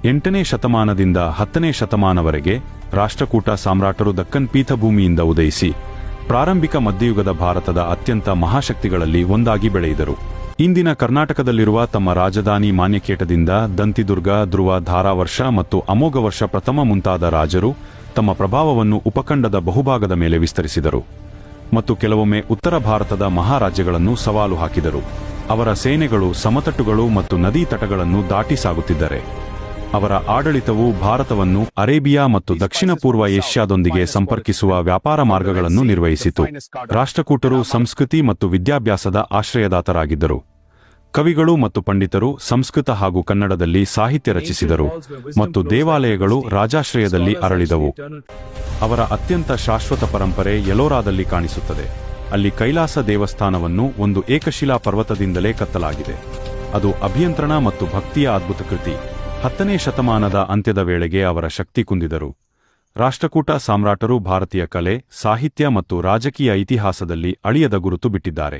8ನೇ ಶತಮಾನದಿಂದ 10ನೇ ಶತಮಾನವರೆಗೆ ರಾಷ್ಟ್ರಕೂಟ ಸಾಮ್ರಾಟರು ದಕ್ಕನ್ ಪೀಠಭೂಮಿಯಿಂದ ಉದಯಿಸಿ ಪ್ರಾರಂಭಿಕ ಮಧ್ಯಯುಗದ ಭಾರತದ ಅತ್ಯಂತ ಮಹಾಶಕ್ತಿಗಳಲ್ಲಿ ಒಂದಾಗಿ ಬೆಳೆಯಿದರು. ಇಂದಿನ ಕರ್ನಾಟಕದಲ್ಲಿರುವ ತಮ್ಮ ರಾಜಧಾನಿ ಮಾನ್ಯಕೇಟದಿಂದ ದಂತಿದುರ್ಗ, ಧ್ರುವ, ಧಾರಾವರ್ಷ ಮತ್ತು ಅಮೋಘವರ್ಷ ಪ್ರಥಮ ಮುಂತಾದ ರಾಜರು ತಮ್ಮ ಪ್ರಭಾವವನ್ನು ಉಪಖಂಡದ ಬಹುಭಾಗದ ಮೇಲೆ ವಿಸ್ತರಿಸಿದರು ಮತ್ತು ಕೆಲವೊಮ್ಮೆ ಉತ್ತರ ಭಾರತದ ಮಹಾರಾಜ್ಯಗಳನ್ನು ಸವಾಲು ಹಾಕಿದರು. ಅವರ ಸೇನೆಗಳು ಸಮತಟ್ಟುಗಳು ಮತ್ತು ನದೀ ತಟಗಳನ್ನು ದಾಟಿ ಸಾಗುತ್ತಿದ್ದರೆ ಅವರ ಆಡಳಿತವು ಭಾರತವನ್ನು ಅರೇಬಿಯಾ ಮತ್ತು ದಕ್ಷಿಣ ಪೂರ್ವ ಏಷ್ಯಾದೊಂದಿಗೆ ಸಂಪರ್ಕಿಸುವ ವ್ಯಾಪಾರ ಮಾರ್ಗಗಳನ್ನು ನಿರ್ವಹಿಸಿತು. ರಾಷ್ಟ್ರಕೂಟರು ಸಂಸ್ಕೃತಿ ಮತ್ತು ವಿದ್ಯಾಭ್ಯಾಸದ ಆಶ್ರಯದಾತರಾಗಿದ್ದರು. ಕವಿಗಳು ಮತ್ತು ಪಂಡಿತರು ಸಂಸ್ಕೃತ ಹಾಗೂ ಕನ್ನಡದಲ್ಲಿ ಸಾಹಿತ್ಯ ರಚಿಸಿದರು ಮತ್ತು ದೇವಾಲಯಗಳು ರಾಜಾಶ್ರಯದಲ್ಲಿ ಅರಳಿದವು. ಅವರ ಅತ್ಯಂತ ಶಾಶ್ವತ ಪರಂಪರೆ ಎಲ್ಲೋರಾದಲ್ಲಿ ಕಾಣಿಸುತ್ತದೆ. ಅಲ್ಲಿ ಕೈಲಾಸ ದೇವಸ್ಥಾನವನ್ನು ಒಂದು ಏಕಶಿಲಾ ಪರ್ವತದಿಂದಲೇ ಕತ್ತಲಾಗಿದೆ. ಅದು ಅಭಿಯಂತ್ರಣ ಮತ್ತು ಭಕ್ತಿಯ ಅದ್ಭುತ ಕೃತಿ. 10ನೇ ಶತಮಾನದ ಅಂತ್ಯದ ವೇಳೆಗೆ ಅವರ ಶಕ್ತಿ ಕುಂದಿದರು. ರಾಷ್ಟ್ರಕೂಟ ಸಾಮ್ರಾಟರು ಭಾರತೀಯ ಕಲೆ, ಸಾಹಿತ್ಯ ಮತ್ತು ರಾಜಕೀಯ ಇತಿಹಾಸದಲ್ಲಿ ಅಳಿಯದ ಗುರುತು ಬಿಟ್ಟಿದ್ದಾರೆ.